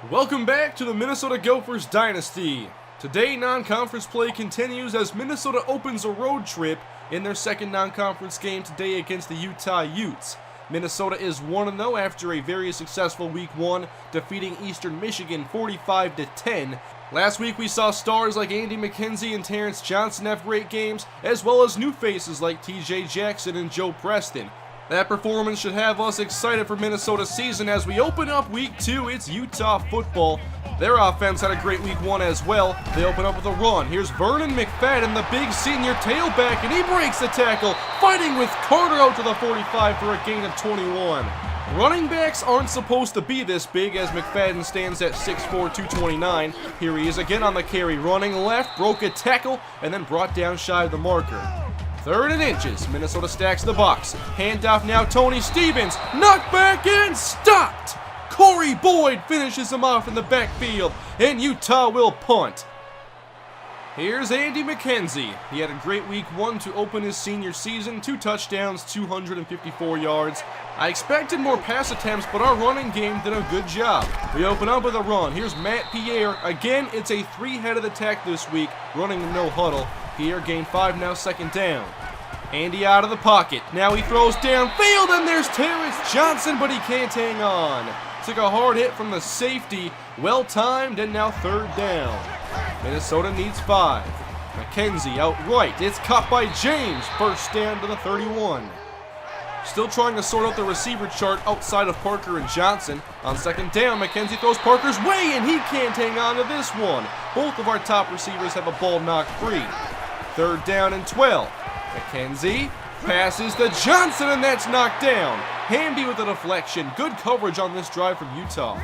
Welcome back to the Minnesota Gophers Dynasty. Today, non-conference play continues as Minnesota opens a road trip in their second non-conference game today against the Utah Utes. Minnesota is 1-0 after a very successful Week 1, defeating Eastern Michigan 45-10. Last week we saw stars like Andy McKenzie and Terrence Johnson have great games, as well as new faces like TJ Jackson and Joe Preston. That performance should have us excited for Minnesota's season as we open up Week 2. It's Utah football. Their offense had a great Week 1 as well. They open up with a run. Here's Vernon McFadden, the big senior tailback, and he breaks the tackle, fighting with Carter out to the 45 for a gain of 21. Running backs aren't supposed to be this big as McFadden stands at 6'4", 229. Here he is again on the carry, running left, broke a tackle, and then brought down shy of the marker. 3rd and inches. Minnesota stacks the box. Handoff now, Tony Stevens. Knocked back and stopped. Corey Boyd finishes him off in the backfield, and Utah will punt. Here's Andy McKenzie. He had a great Week 1 to open his senior season. 2 touchdowns, 254 yards. I expected more pass attempts, but our running game did a good job. We open up with a run. Here's Matt Pierre. Again, it's a 3-headed attack this week, running no huddle. Pierre gained 5, now 2nd down. Andy out of the pocket. Now he throws downfield, and there's Terrence Johnson, but he can't hang on. Took a hard hit from the safety. Well timed, and now 3rd down. Minnesota needs 5. McKenzie out right. It's caught by James. 1st down to the 31. Still trying to sort out the receiver chart outside of Parker and Johnson. On 2nd down, McKenzie throws Parker's way, and he can't hang on to this one. Both of our top receivers have a ball knocked free. 3rd down and 12. McKenzie passes to Johnson, and that's knocked down. Hamby with a deflection. Good coverage on this drive from Utah.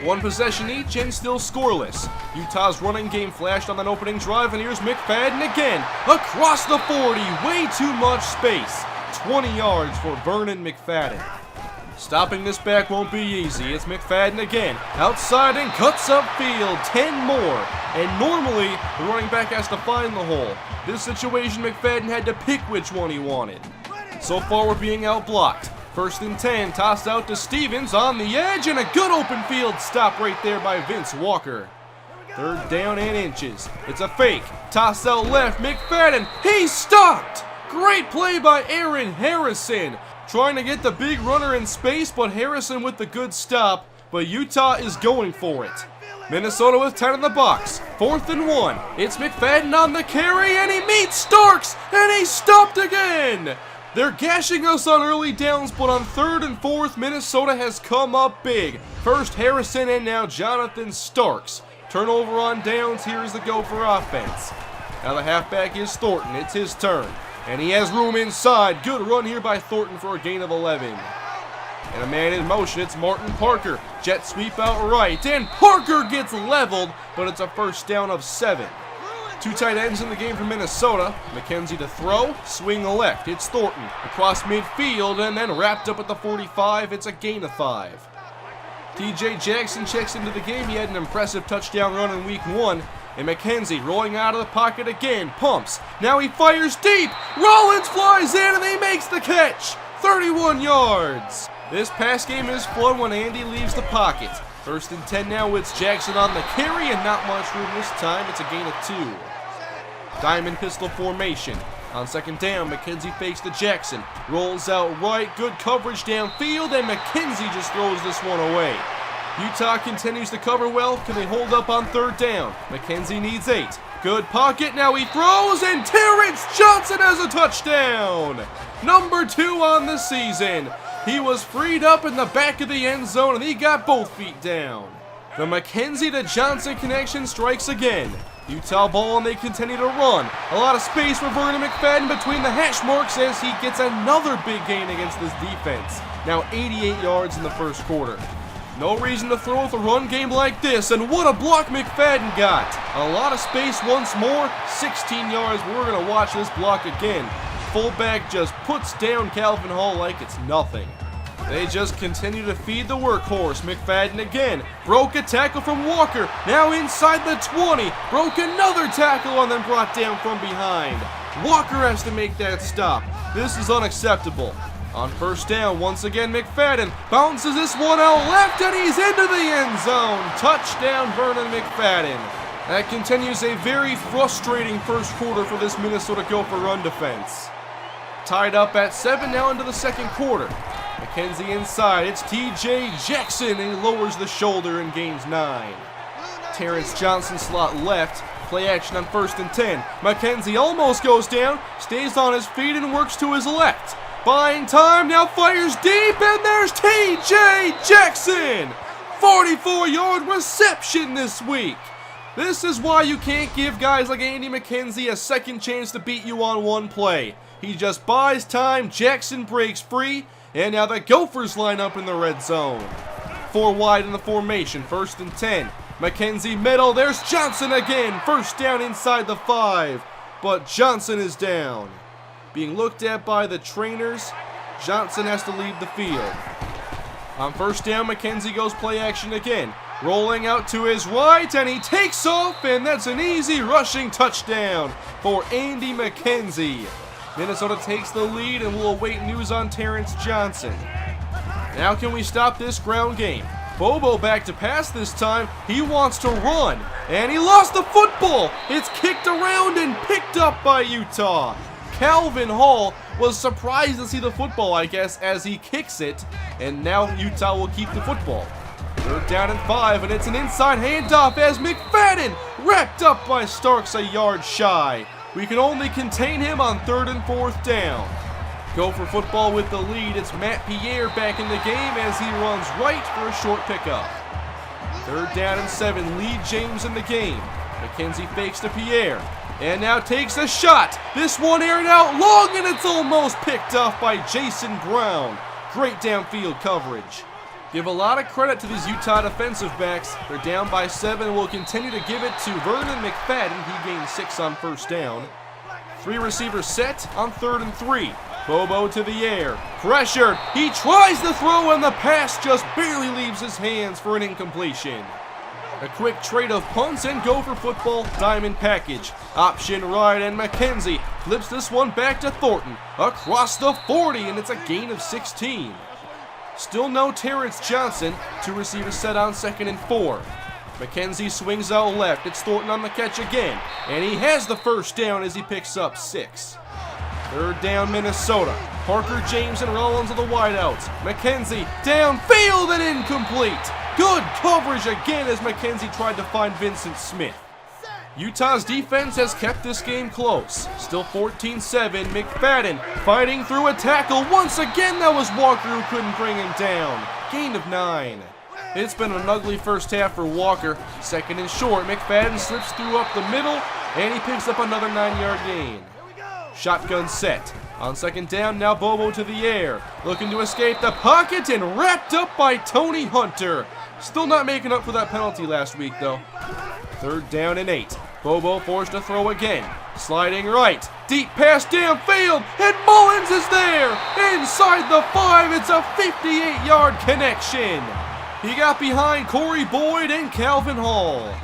1 possession each and still scoreless. Utah's running game flashed on that opening drive, and here's McFadden again. Across the 40, way too much space. 20 yards for Vernon McFadden. Stopping this back won't be easy. It's McFadden again. Outside and cuts upfield. 10 more. And normally, the running back has to find the hole. This situation, McFadden had to pick which one he wanted. So far, we're being outblocked. 1st and 10, tossed out to Stevens on the edge, and a good open field stop right there by Vince Walker. 3rd down and inches. It's a fake. Tossed out left. McFadden. He's stopped. Great play by Aaron Harrison. Trying to get the big runner in space, but Harrison with the good stop. But Utah is going for it. Minnesota with 10 in the box. 4th and 1. It's McFadden on the carry, and he meets Starks, and he's stopped again. They're gashing us on early downs, but on 3rd and 4th, Minnesota has come up big. First Harrison and now Jonathan Starks. Turnover on downs. Here's the Gopher offense. Now the halfback is Thornton. It's his turn. And he has room inside. Good run here by Thornton for a gain of 11. And a man in motion, it's Martin Parker. Jet sweep out right, and Parker gets leveled, but it's a 1st down of 7. 2 tight ends in the game for Minnesota. McKenzie to throw, swing left. It's Thornton across midfield, and then wrapped up at the 45. It's a gain of 5. TJ Jackson checks into the game. He had an impressive touchdown run in Week 1. And McKenzie rolling out of the pocket again, pumps. Now he fires deep. Rollins flies in, and he makes the catch. 31 yards. This pass game is fun when Andy leaves the pocket. 1st and 10 now. It's Jackson on the carry, and not much room this time. It's a gain of 2. Diamond pistol formation. On 2nd down, McKenzie fakes to Jackson. Rolls out right. Good coverage downfield, and McKenzie just throws this one away. Utah continues to cover well. Can they hold up on 3rd down? McKenzie needs 8. Good pocket. Now he throws, and Terrence Johnson has a touchdown. Number 2 on the season. He was freed up in the back of the end zone, and he got both feet down. The McKenzie to Johnson connection strikes again. Utah ball, and they continue to run. A lot of space for Vernon McFadden between the hash marks as he gets another big gain against this defense. Now 88 yards in the 1st quarter. No reason to throw with a run game like this, and what a block McFadden got. A lot of space once more, 16 yards. We're going to watch this block again. Fullback just puts down Calvin Hall like it's nothing. They just continue to feed the workhorse. McFadden again. Broke a tackle from Walker. Now inside the 20. Broke another tackle and then brought down from behind. Walker has to make that stop. This is unacceptable. On first down, once again, McFadden bounces this one out left, and he's into the end zone. Touchdown, Vernon McFadden. That continues a very frustrating first quarter for this Minnesota Gopher run defense. Tied up at 7 now into the second quarter. McKenzie inside, it's TJ Jackson, and he lowers the shoulder and gains 9. Terrence Johnson slot left, play action on first and 10. McKenzie almost goes down, stays on his feet and works to his left. Buying time, now fires deep, and there's TJ Jackson! 44-yard reception this week. This is why you can't give guys like Andy McKenzie a second chance to beat you on one play. He just buys time, Jackson breaks free, and now the Gophers line up in the red zone. 4 wide in the formation, first and 10. McKenzie middle, there's Johnson again, first down inside the 5, but Johnson is down. Being looked at by the trainers, Johnson has to leave the field. On first down, McKenzie goes play action again. Rolling out to his right, and he takes off, and that's an easy rushing touchdown for Andy McKenzie. Minnesota takes the lead, and we'll await news on Terrence Johnson. Now can we stop this ground game? Bobo back to pass this time. He wants to run, and he lost the football. It's kicked around and picked up by Utah. Calvin Hall was surprised to see the football, I guess, as he kicks it, and now Utah will keep the football. Third down and 5, and it's an inside handoff as McFadden wrapped up by Starks a yard shy. We can only contain him on 3rd and 4th down. Gopher football with the lead. It's Matt Pierre back in the game as he runs right for a short pickup. Third down and 7, Lee James in the game. McKenzie fakes to Pierre, and now takes a shot. This one aired out long, and it's almost picked off by Jason Brown. Great downfield coverage. Give a lot of credit to these Utah defensive backs. They're down by 7. We'll continue to give it to Vernon McFadden. He gained 6 on first down. 3 receivers set on 3rd and 3. Bobo to the air. Pressured. He tries the throw, and the pass just barely leaves his hands for an incompletion. A quick trade of punts and Gopher football diamond package. Option right, and McKenzie flips this one back to Thornton. Across the 40, and it's a gain of 16. Still no Terrence Johnson. 2 receivers set on 2nd and 4. McKenzie swings out left. It's Thornton on the catch again, and he has the first down as he picks up 6. Third down, Minnesota. Parker, James, and Rollins are the wideouts. McKenzie downfield and incomplete. Good coverage again as McKenzie tried to find Vincent Smith. Utah's defense has kept this game close. Still 14-7. McFadden fighting through a tackle. Once again, that was Walker who couldn't bring him down. Gain of 9. It's been an ugly first half for Walker. 2nd and short. McFadden slips through up the middle, and he picks up another 9-yard gain. Shotgun set. On 2nd down, now Bobo to the air. Looking to escape the pocket and wrapped up by Tony Hunter. Still not making up for that penalty last week, though. 3rd down and 8. Bobo forced to throw again. Sliding right. Deep pass downfield, and Mullins is there. Inside the 5, it's a 58-yard connection. He got behind Corey Boyd and Calvin Hall.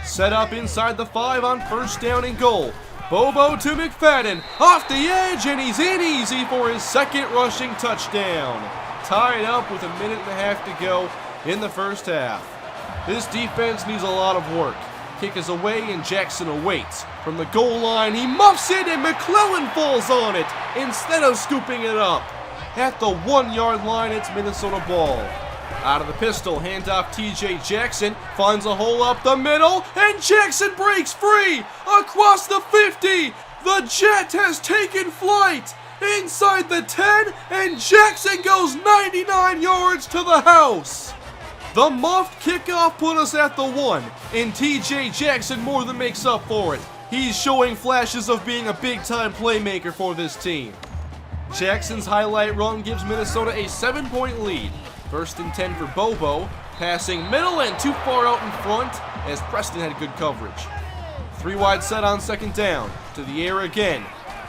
Set up inside the 5 on 1st down and goal. Bobo to McFadden, off the edge, and he's in easy for his 2nd rushing touchdown. Tied up with 1.5 minutes to go in the first half. This defense needs a lot of work. Kick is away, and Jackson awaits. From the goal line, he muffs it, and McClellan falls on it instead of scooping it up. At the 1-yard line, it's Minnesota ball. Out of the pistol, handoff TJ Jackson, finds a hole up the middle, and Jackson breaks free! Across the 50! The Jet has taken flight! Inside the 10, and Jackson goes 99 yards to the house! The muffed kickoff put us at the 1, and TJ Jackson more than makes up for it. He's showing flashes of being a big-time playmaker for this team. Jackson's highlight run gives Minnesota a 7-point lead. 1st and 10 for Bobo, passing middle and too far out in front as Preston had good coverage. 3 wide set on 2nd down, to the air again.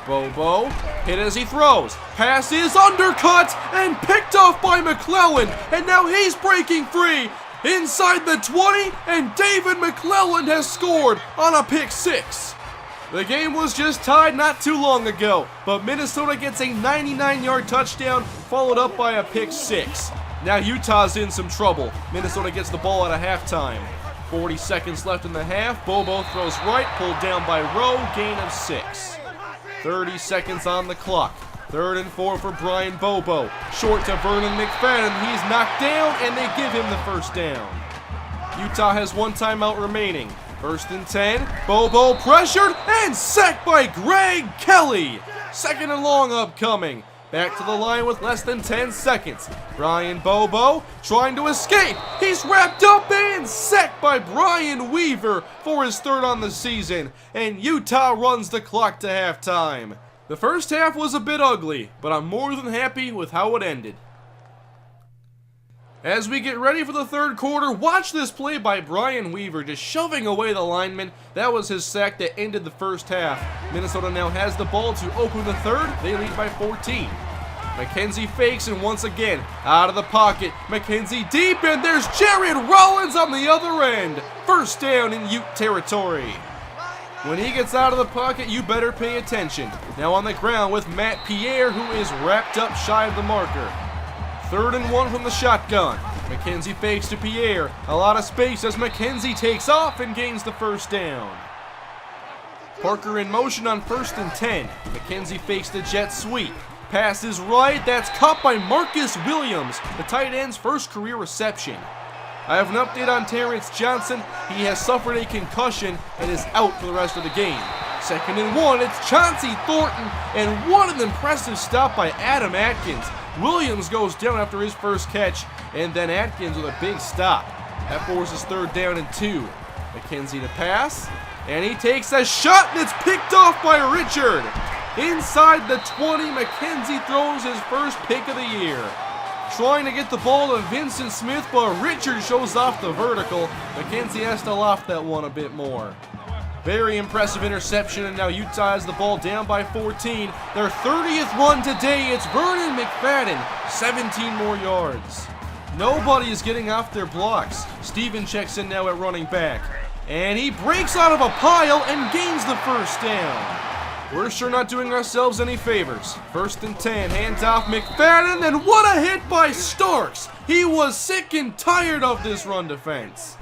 Bobo, hit as he throws. Pass is undercut and picked off by McClellan, and now he's breaking free. Inside the 20, and David McClellan has scored on a pick 6. The game was just tied not too long ago, but Minnesota gets a 99-yard touchdown followed up by a pick six. Now Utah's in some trouble. Minnesota gets the ball at a halftime. 40 seconds left in the half. Bobo throws right, pulled down by Rowe, gain of 6. 30 seconds on the clock. 3rd and 4 for Brian Bobo. Short to Vernon McFadden. He's knocked down, and they give him the first down. Utah has 1 timeout remaining. 1st and 10. Bobo pressured and sacked by Greg Kelly. 2nd and long upcoming. Back to the line with less than 10 seconds. Brian Bobo trying to escape. He's wrapped up and sacked by Brian Weaver for his 3rd on the season. And Utah runs the clock to halftime. The first half was a bit ugly, but I'm more than happy with how it ended. As we get ready for the 3rd quarter, watch this play by Brian Weaver, just shoving away the lineman. That was his sack that ended the first half. Minnesota now has the ball to open the 3rd. They lead by 14. McKenzie fakes, and once again, out of the pocket. McKenzie deep, and there's Jared Rollins on the other end. First down in Ute territory. When he gets out of the pocket, you better pay attention. Now on the ground with Matt Pierre, who is wrapped up shy of the marker. 3rd and 1 from the shotgun. McKenzie fakes to Pierre. A lot of space as McKenzie takes off and gains the first down. Parker in motion on 1st and 10. McKenzie fakes the jet sweep. Pass is right. That's caught by Marcus Williams, the tight end's first career reception. I have an update on Terrence Johnson. He has suffered a concussion and is out for the rest of the game. 2nd and 1. It's Chauncey Thornton, and what an impressive stop by Adam Atkins. Williams goes down after his first catch, and then Atkins with a big stop. That forces 3rd down and 2. McKenzie to pass, and he takes a shot, and it's picked off by Richard. Inside the 20, McKenzie throws his first pick of the year. Trying to get the ball to Vincent Smith, but Richard shows off the vertical. McKenzie has to loft that one a bit more. Very impressive interception, and now Utah has the ball down by 14. Their 30th run today, it's Vernon McFadden, 17 more yards. Nobody is getting off their blocks. Steven checks in now at running back, and he breaks out of a pile and gains the first down. We're sure not doing ourselves any favors. 1st and 10, hands off McFadden, and what a hit by Starks. He was sick and tired of this run defense.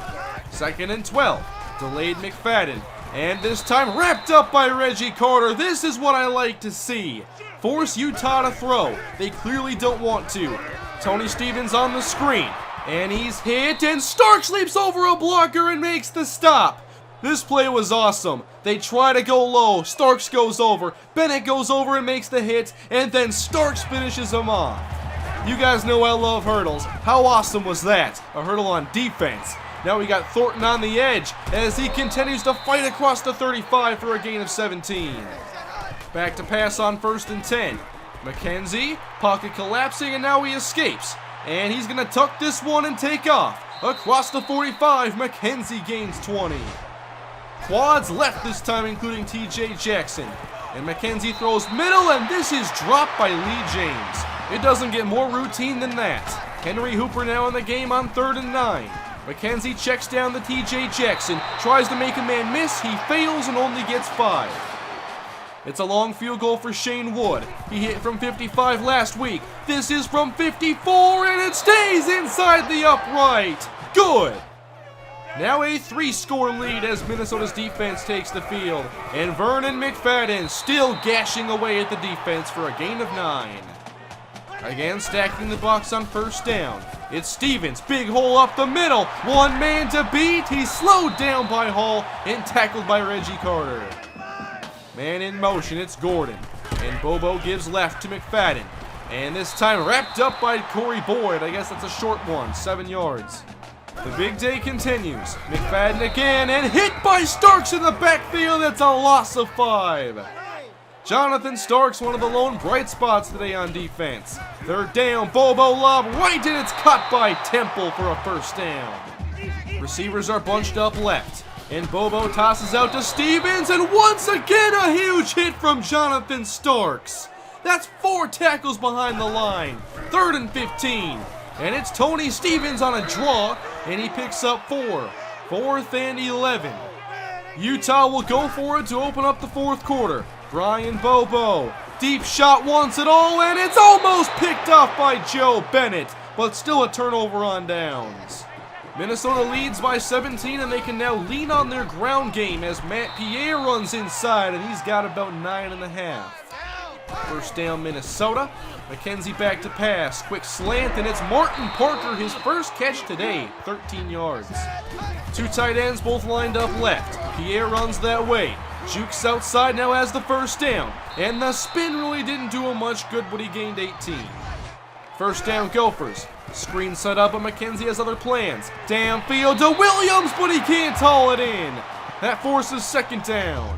2nd and 12, delayed McFadden. And this time wrapped up by Reggie Carter. This is what I like to see. Force Utah to throw. They clearly don't want to. Tony Stevens on the screen. And he's hit, and Starks leaps over a blocker and makes the stop. This play was awesome. They try to go low. Starks goes over. Bennett goes over and makes the hit. And then Starks finishes him off. You guys know I love hurdles. How awesome was that? A hurdle on defense. Now we got Thornton on the edge as he continues to fight across the 35 for a gain of 17. Back to pass on 1st and 10. McKenzie, pocket collapsing, and now he escapes. And he's going to tuck this one and take off. Across the 45, McKenzie gains 20. Quads left this time, including TJ Jackson. And McKenzie throws middle, and this is dropped by Lee James. It doesn't get more routine than that. Henry Hooper now in the game on 3rd and 9. McKenzie checks down the TJ Jackson, tries to make a man miss, he fails and only gets 5. It's a long field goal for Shane Wood. He hit from 55 last week. This is from 54, and it stays inside the upright. Good. Now a 3-score lead as Minnesota's defense takes the field. And Vernon McFadden still gashing away at the defense for a gain of 9. Again, stacking the box on 1st down. It's Stevens, big hole up the middle. One man to beat. He's slowed down by Hall and tackled by Reggie Carter. Man in motion, it's Gordon. And Bobo gives left to McFadden. And this time wrapped up by Corey Boyd. I guess that's a short one, 7 yards. The big day continues. McFadden again, and hit by Starks in the backfield. That's a loss of 5. Jonathan Starks, one of the lone bright spots today on defense. 3rd down, Bobo lob right, and it's caught by Temple for a 1st down. Receivers are bunched up left, and Bobo tosses out to Stevens, and once again a huge hit from Jonathan Starks. That's 4 tackles behind the line. 3rd and 15, and it's Tony Stevens on a draw, and he picks up 4. 4th and 11. Utah will go for it to open up the fourth quarter. Brian Bobo, deep shot wants it all, and it's almost picked off by Joe Bennett, but still a turnover on downs. Minnesota leads by 17, and they can now lean on their ground game as Matt Pierre runs inside, and he's got about 9.5. First down, Minnesota. McKenzie back to pass. Quick slant, and it's Martin Parker, his first catch today, 13 yards. Two tight ends both lined up left. Pierre runs that way. Jukes outside, now has the first down. And the spin really didn't do him much good, but he gained 18. First down, Gophers. Screen set up, but McKenzie has other plans. Downfield to Williams, but he can't haul it in. That forces second down.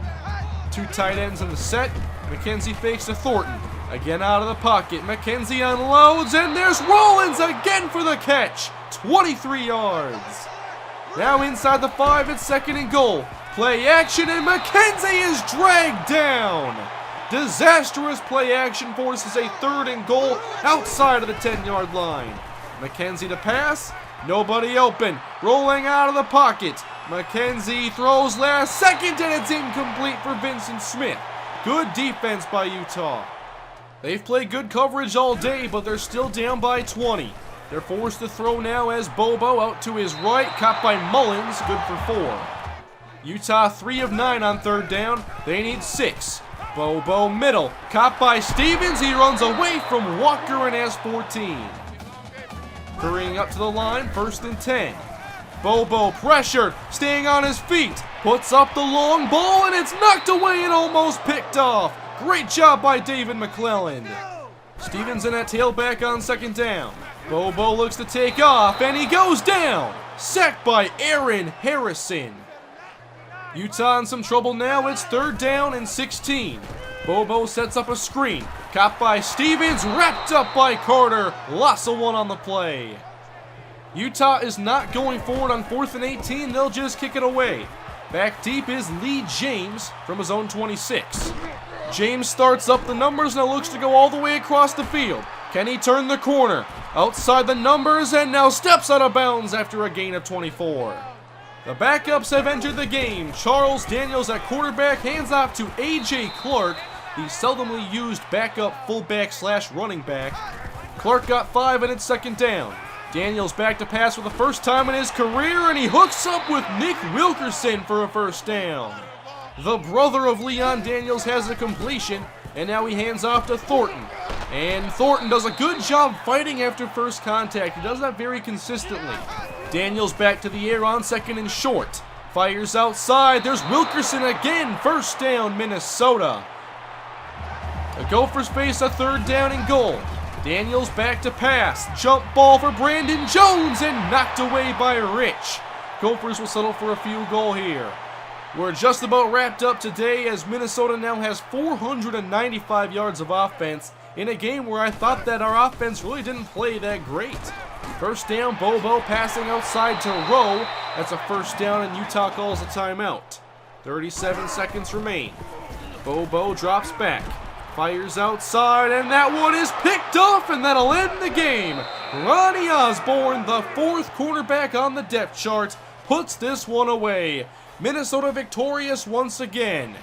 Two tight ends in the set. McKenzie fakes to Thornton. Again out of the pocket. McKenzie unloads, and there's Rollins again for the catch. 23 yards. Now inside the 5, it's second and goal. Play action, and McKenzie is dragged down. Disastrous play action forces a third and goal outside of the 10-yard line. McKenzie to pass. Nobody open. Rolling out of the pocket. McKenzie throws last second, and it's incomplete for Vincent Smith. Good defense by Utah. They've played good coverage all day, but they're still down by 20. They're forced to throw now as Bobo out to his right, caught by Mullins, good for 4. Utah 3 of 9 on third down. They need 6. Bobo middle, caught by Stevens. He runs away from Walker and has 14. Hurrying up to the line, first and 10. Bobo pressured, staying on his feet, puts up the long ball, and it's knocked away and almost picked off. Great job by David McClelland. Stevens in at tailback on second down. Bobo looks to take off, and he goes down. Sacked by Aaron Harrison. Utah in some trouble now. It's third down and 16. Bobo sets up a screen. Caught by Stevens, wrapped up by Carter. Loss of 1 on the play. Utah is not going forward on 4th and 18. They'll just kick it away. Back deep is Lee James from his own 26. James starts up the numbers, now looks to go all the way across the field. Can he turn the corner? Outside the numbers, and now steps out of bounds after a gain of 24. The backups have entered the game. Charles Daniels at quarterback hands off to A.J. Clark, the seldomly used backup fullback / running back. Clark got 5 and it's second down. Daniels back to pass for the first time in his career, and he hooks up with Nick Wilkerson for a first down. The brother of Leon Daniels has a completion, and now he hands off to Thornton. And Thornton does a good job fighting after first contact. He does that very consistently. Daniels back to the air on second and short. Fires outside. There's Wilkerson again. First down, Minnesota. The Gophers face a third down and goal. Daniels back to pass. Jump ball for Brandon Jones and knocked away by Rich. Gophers will settle for a field goal here. We're just about wrapped up today as Minnesota now has 495 yards of offense in a game where I thought that our offense really didn't play that great. First down, Bobo passing outside to Rowe. That's a first down, and Utah calls a timeout. 37 seconds remain. Bobo drops back, fires outside, and that one is picked off, and that'll end the game. Ronnie Osborne, the 4th cornerback on the depth chart, puts this one away. Minnesota victorious once again.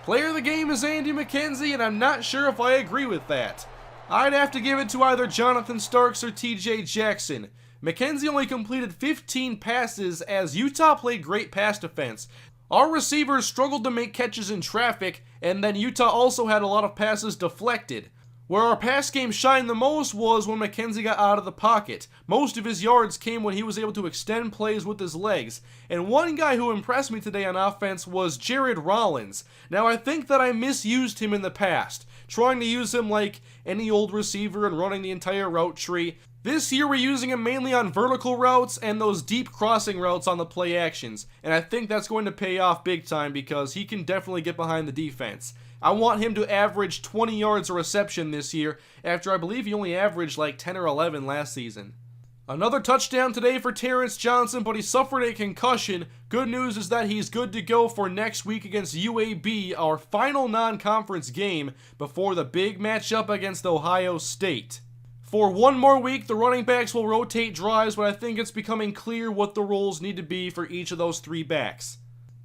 Player of the game is Andy McKenzie, and I'm not sure if I agree with that. I'd have to give it to either Jonathan Starks or TJ Jackson. McKenzie only completed 15 passes as Utah played great pass defense. Our receivers struggled to make catches in traffic, and then Utah also had a lot of passes deflected. Where our pass game shined the most was when McKenzie got out of the pocket. Most of his yards came when he was able to extend plays with his legs. And one guy who impressed me today on offense was Jared Rollins. Now I think that I misused him in the past, trying to use him like any old receiver and running the entire route tree. This year we're using him mainly on vertical routes and those deep crossing routes on the play actions. And I think that's going to pay off big time because he can definitely get behind the defense. I want him to average 20 yards a reception this year, after I believe he only averaged like 10 or 11 last season. Another touchdown today for Terrence Johnson, but he suffered a concussion. Good news is that he's good to go for next week against UAB, our final non-conference game before the big matchup against Ohio State. For one more week, the running backs will rotate drives, but I think it's becoming clear what the roles need to be for each of those 3 backs.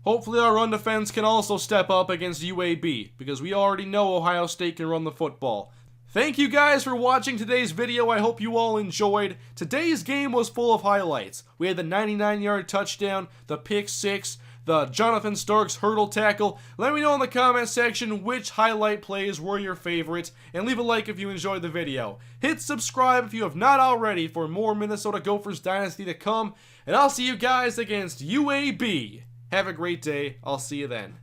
Hopefully our run defense can also step up against UAB, because we already know Ohio State can run the football. Thank you guys for watching today's video. I hope you all enjoyed. Today's game was full of highlights. We had the 99-yard touchdown, the pick six, the Jonathan Starks hurdle tackle. Let me know in the comment section which highlight plays were your favorite, and leave a like if you enjoyed the video. Hit subscribe if you have not already for more Minnesota Gophers Dynasty to come, and I'll see you guys against UAB. Have a great day. I'll see you then.